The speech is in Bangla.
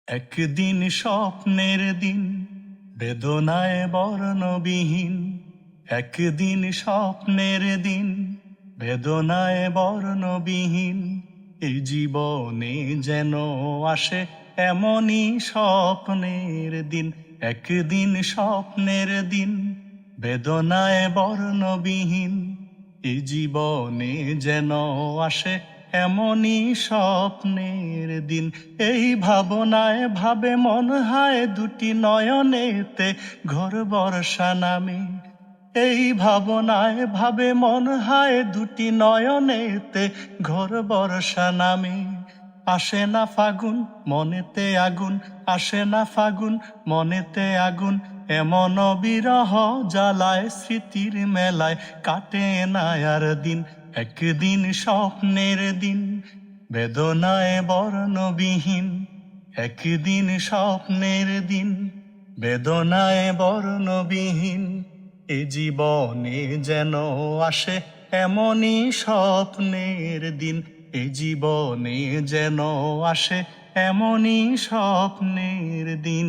একদিন স্বপ্নের দিন, বেদনায় বর্ণবিহীন। একদিন স্বপ্নের দিন, বেদনায় বর্ণবিহীন। এই জীবনে যেন আসে এমনই স্বপ্নের দিন। একদিন স্বপ্নের দিন, বেদনায় বর্ণবিহীন। এই জীবনে যেন আসে এমনই স্বপ্নের দিন। এই ভাবনায় ভাবে মন হায় দুটি নয়নেতে ঘোর বর্ষা নামে। এই ভাবনায় ভাবে মন হায় দুটি নয়নেতে ঘোর বর্ষা নামে। আসে না ফাগুন মনেতে আগুন, আসে না ফাগুন মনেতে আগুন। এমন বিরহ জ্বালায় স্মৃতির মেলায় কাটে না আর দিন। একদিন স্বপ্নের দিন, বেদনায় বর্ণবিহীন। একদিন স্বপ্নের দিন, বেদনায় বর্ণবিহীন। এ জীবনে যেন আসে এমনই স্বপ্নের দিন। এ জীবনে যেন আসে এমনই স্বপ্নের দিন।